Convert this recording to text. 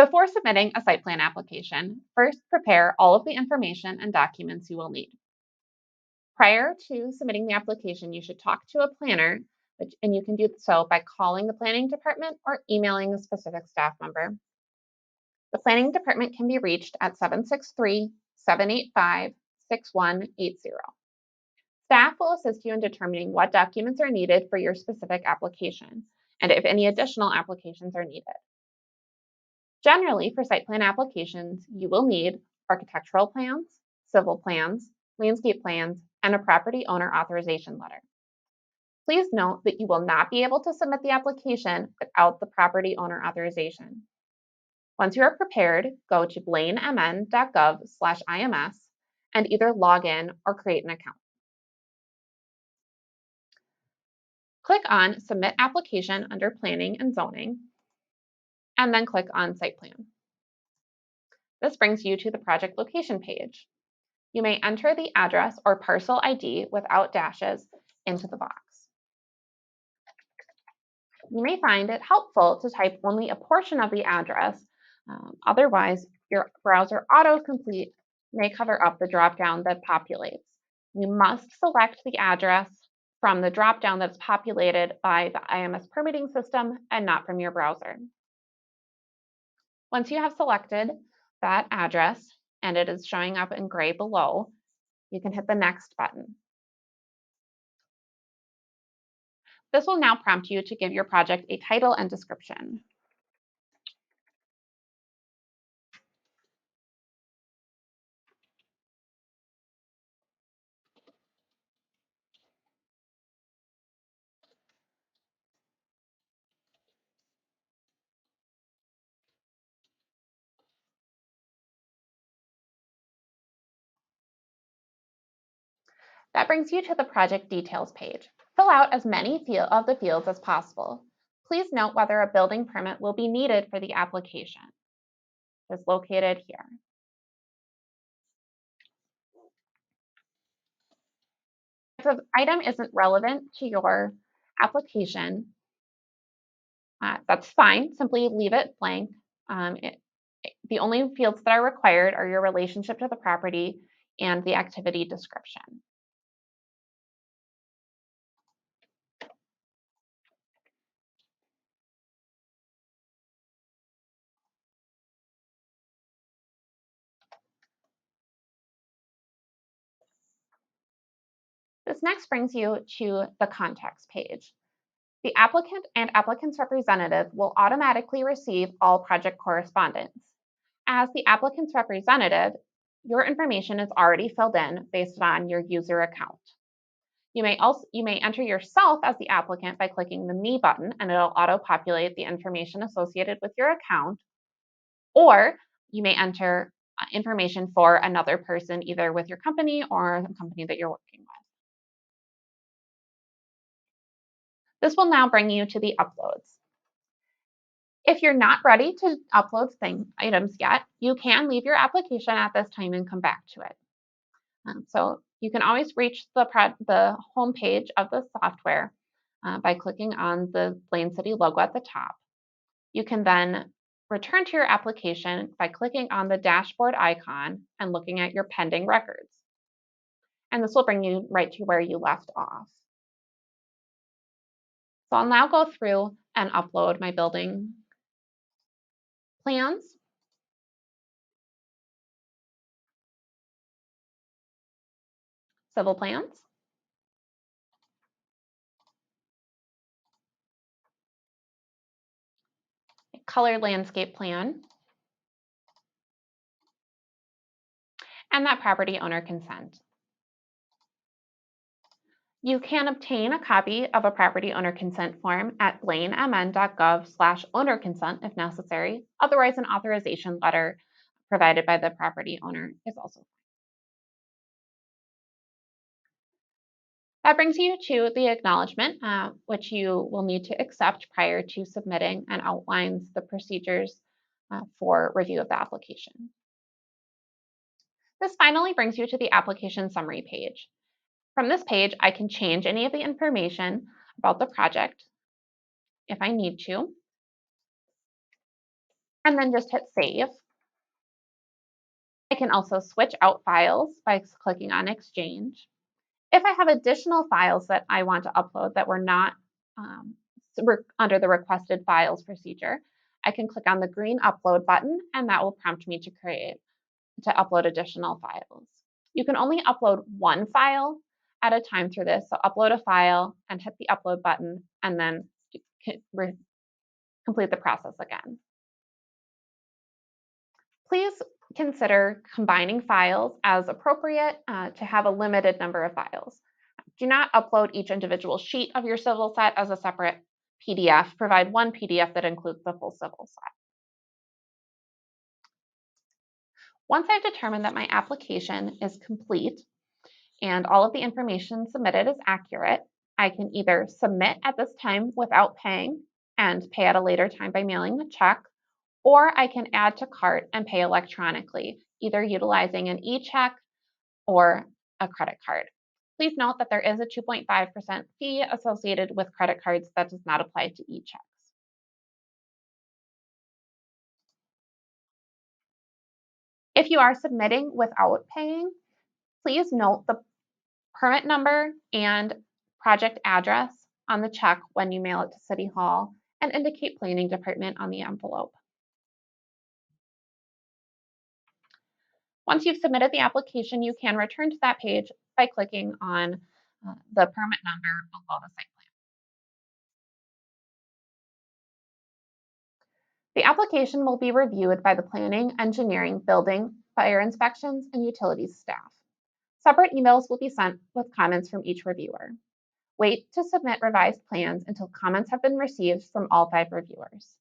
Before submitting a site plan application, first prepare all of the information and documents you will need. Prior to submitting the application, you should talk to a planner, and you can do so by calling the planning department or emailing a specific staff member. The planning department can be reached at 763-785-6180. Staff will assist you in determining what documents are needed for your specific application and if any additional applications are needed. Generally, for site plan applications, you will need architectural plans, civil plans, landscape plans, and a property owner authorization letter. Please note that you will not be able to submit the application without the property owner authorization. Once you are prepared, go to blainemn.gov/ims and either log in or create an account. Click on Submit Application under Planning and Zoning, and then click on Site Plan. This brings you to the project location page. You may enter the address or parcel ID without dashes into the box. You may find it helpful to type only a portion of the address. Otherwise, your browser autocomplete may cover up the dropdown that populates. You must select the address from the dropdown that's populated by the iMS permitting system and not from your browser. Once you have selected that address and it is showing up in gray below, you can hit the Next button. This will now prompt you to give your project a title and description. That brings you to the project details page. Fill out as many of the fields as possible. Please note whether a building permit will be needed for the application. It's located here. If the item isn't relevant to your application, that's fine. Simply leave it blank. The only fields that are required are your relationship to the property and the activity description. This next brings you to the contacts page. The applicant and applicant's representative will automatically receive all project correspondence. As the applicant's representative, your information is already filled in based on your user account. You may enter yourself as the applicant by clicking the Me button, and it'll auto-populate the information associated with your account. Or you may enter information for another person, either with your company or the company that you're working with. This will now bring you to the uploads. If you're not ready to upload items yet, you can leave your application at this time and come back to it. So you can always reach the home page of the software by clicking on the Blaine City logo at the top. You can then return to your application by clicking on the dashboard icon and looking at your pending records. And this will bring you right to where you left off. So I'll now go through and upload my building plans, civil plans, a color landscape plan, and that property owner consent. You can obtain a copy of a property owner consent form at blainemn.gov/owner consent if necessary. Otherwise, an authorization letter provided by the property owner is also fine. That brings you to the acknowledgement, which you will need to accept prior to submitting, and outlines the procedures for review of the application. This finally brings you to the application summary page. From this page, I can change any of the information about the project if I need to. and then just hit save. I can also switch out files by clicking on Exchange. If I have additional files that I want to upload that were not um, under the requested files procedure, I can click on the green upload button and that will prompt me to upload additional files. You can only upload one file at a time through this. So upload a file and hit the upload button and then complete the process again. Please consider combining files as appropriate to have a limited number of files. Do not upload each individual sheet of your civil set as a separate PDF. Provide one PDF that includes the full civil set. Once I've determined that my application is complete and all of the information submitted is accurate, I can either submit at this time without paying and pay at a later time by mailing a check, or I can add to cart and pay electronically, either utilizing an e-check or a credit card. Please note that there is a 2.5% fee associated with credit cards that does not apply to e-checks. If you are submitting without paying, please note the permit number and project address on the check when you mail it to City Hall and indicate planning department on the envelope. Once you've submitted the application, you can return to that page by clicking on the permit number below the site plan. The application will be reviewed by the planning, engineering, building, fire inspections, and utilities staff. Separate emails will be sent with comments from each reviewer. Wait to submit revised plans until comments have been received from all 5 reviewers.